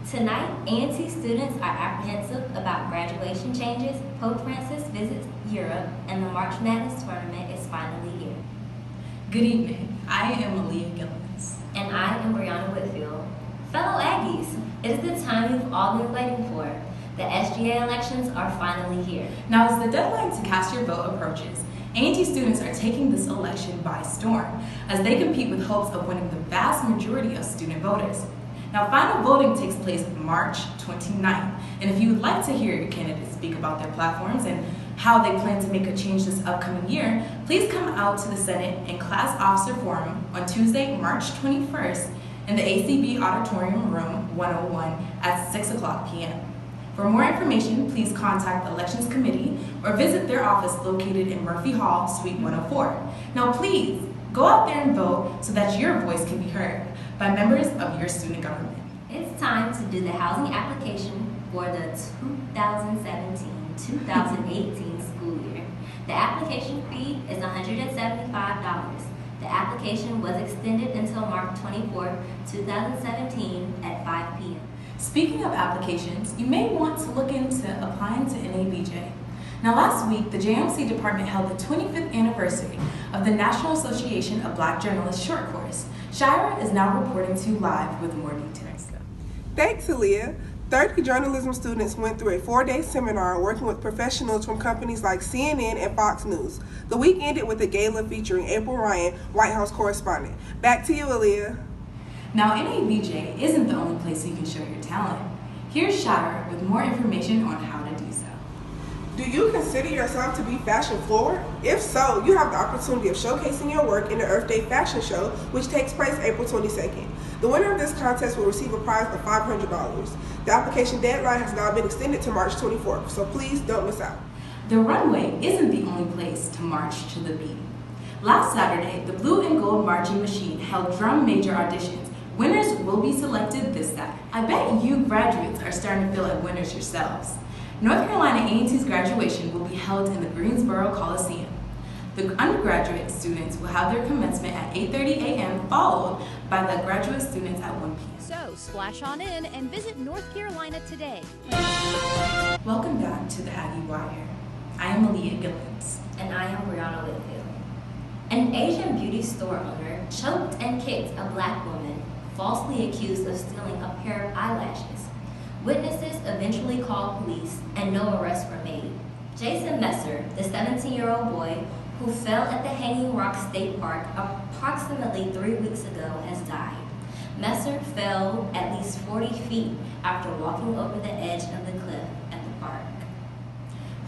Tonight, A&T students are apprehensive about graduation changes, Pope Francis visits Europe, and the March Madness tournament is finally here. Good evening. I am Aaliyah Gillens. And I am Brianna Whitfield. Fellow Aggies, it is the time you've all been waiting for. The SGA elections are finally here. Now, as the deadline to cast your vote approaches, A&T students are taking this election by storm as they compete with hopes of winning the vast majority of student voters. Now, final voting takes place March 29th, and if you would like to hear your candidates speak about their platforms and how they plan to make a change this upcoming year, please come out to the Senate and Class Officer Forum on Tuesday, March 21st in the ACB Auditorium Room 101 at 6 o'clock p.m. For more information, please contact the Elections Committee or visit their office located in Murphy Hall, Suite 104. Now please, go out there and vote so that your voice can be heard by members of your student government. It's time to do the housing application for the 2017-2018 school year. The application fee is $175. The application was extended until March 24, 2017 at 5 p.m. Speaking of applications, you may want to look into applying to NABJ. Now, last week, the JMC department held the 25th anniversary of the National Association of Black Journalists short course. Shira is now reporting to you live with more details. Thanks, Aaliyah. 30 journalism students went through a 4-day seminar working with professionals from companies like CNN and Fox News. The week ended with a gala featuring April Ryan, White House correspondent. Back to you, Aaliyah. Now, NABJ isn't the only place you can show your talent. Here's Shira with more information on how to do so. Do you consider yourself to be fashion forward? If so, you have the opportunity of showcasing your work in the Earth Day Fashion Show, which takes place April 22nd. The winner of this contest will receive a prize of $500. The application deadline has now been extended to March 24th, so please don't miss out. The runway isn't the only place to march to the beat. Last Saturday, the Blue and Gold Marching Machine held drum major auditions. Winners will be selected this Saturday. I bet you graduates are starting to feel like winners yourselves. North Carolina A&T's graduation will be held in the Greensboro Coliseum. The undergraduate students will have their commencement at 8:30 a.m. followed by the graduate students at 1 p.m. So splash on in and visit North Carolina today. Welcome back to the Aggie Wire. I am Aaliyah Gillens. And I am Brianna Whitfield. An Asian beauty store owner choked and kicked a black woman, falsely accused of stealing a pair of eyelashes. Witnesses eventually called police and no arrests were made. Jason Messer, the 17-year-old boy who fell at the Hanging Rock State Park approximately 3 weeks ago, has died. Messer fell at least 40 feet after walking over the edge of the cliff at the park.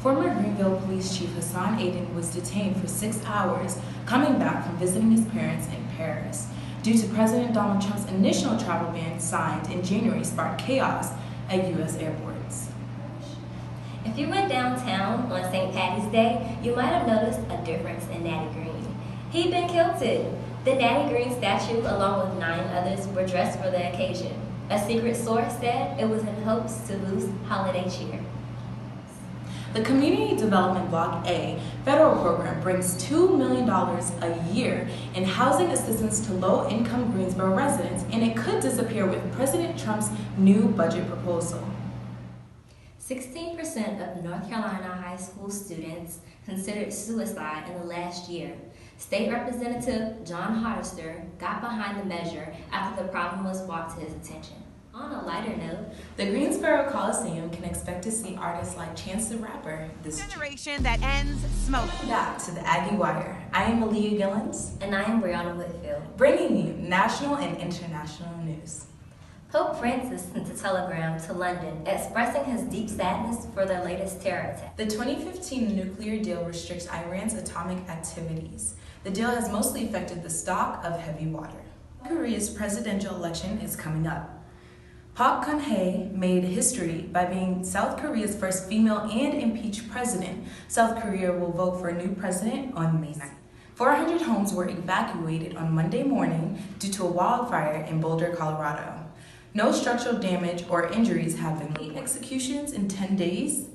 Former Greenville Police Chief Hassan Aden was detained for 6 hours coming back from visiting his parents in Paris. Due to President Donald Trump's initial travel ban signed in January sparked chaos at U.S. airports. If you went downtown on St. Patty's Day, you might have noticed a difference in Natty Green. He'd been kilted. The Natty Green statue, along with 9 others, were dressed for the occasion. A secret source said it was in hopes to boost holiday cheer. The Community Development Block A federal program brings $2 million a year in housing assistance to low-income Greensboro residents, and it could disappear with President Trump's new budget proposal. 16% of North Carolina high school students considered suicide in the last year. State Representative John Hardister got behind the measure after the problem was brought to his attention. On a lighter note, the Greensboro Coliseum can expect to see artists like Chance the Rapper this generation that ends smoking. Back to the Aggie Wire. I am Aaliyah Gillens. And I am Brianna Whitfield. Bringing you national and international news. Pope Francis sent a telegram to London expressing his deep sadness for the latest terror attack. The 2015 nuclear deal restricts Iran's atomic activities. The deal has mostly affected the stock of heavy water. Korea's presidential election is coming up. Park Geun-hye made history by being South Korea's first female and impeached president. South Korea will vote for a new president on May 9th. 400 homes were evacuated on Monday morning due to a wildfire in Boulder, Colorado. No structural damage or injuries have been made. Executions in 10 days.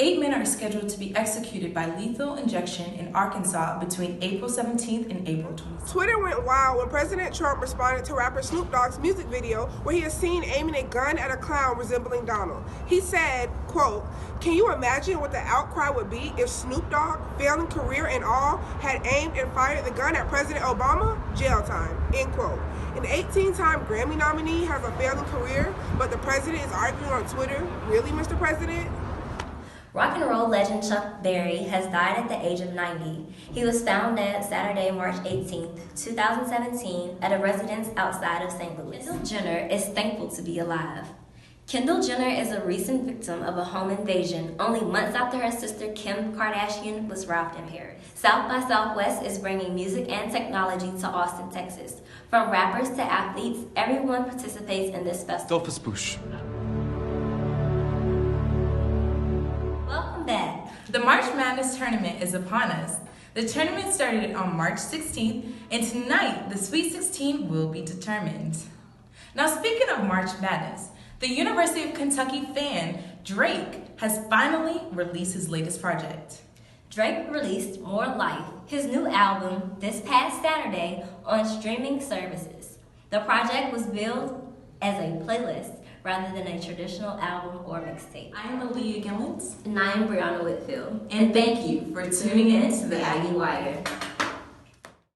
8 men are scheduled to be executed by lethal injection in Arkansas between April 17th and April 20th. Twitter went wild when President Trump responded to rapper Snoop Dogg's music video where he is seen aiming a gun at a clown resembling Donald. He said, quote, "Can you imagine what the outcry would be if Snoop Dogg, failing career and all, had aimed and fired the gun at President Obama? Jail time," end quote. An 18-time Grammy nominee has a failing career, but the president is arguing on Twitter. Really, Mr. President? Rock and roll legend Chuck Berry has died at the age of 90. He was found dead Saturday, March 18, 2017, at a residence outside of St. Louis. Kendall Jenner is thankful to be alive. Kendall Jenner is a recent victim of a home invasion only months after her sister Kim Kardashian was robbed in Paris. South by Southwest is bringing music and technology to Austin, Texas. From rappers to athletes, everyone participates in this festival. Dolphus Bush. Welcome back. The March Madness tournament is upon us. The tournament started on March 16th, and tonight the Sweet 16 will be determined. Now, speaking of March Madness, the University of Kentucky fan Drake has finally released his latest project. Drake released More Life, his new album, this past Saturday on streaming services. The project was billed as a playlist rather than a traditional album or mixtape. I am Aaliyah Gillens. And I am Brianna Whitfield. And thank you for tuning in to the Aggie Wire.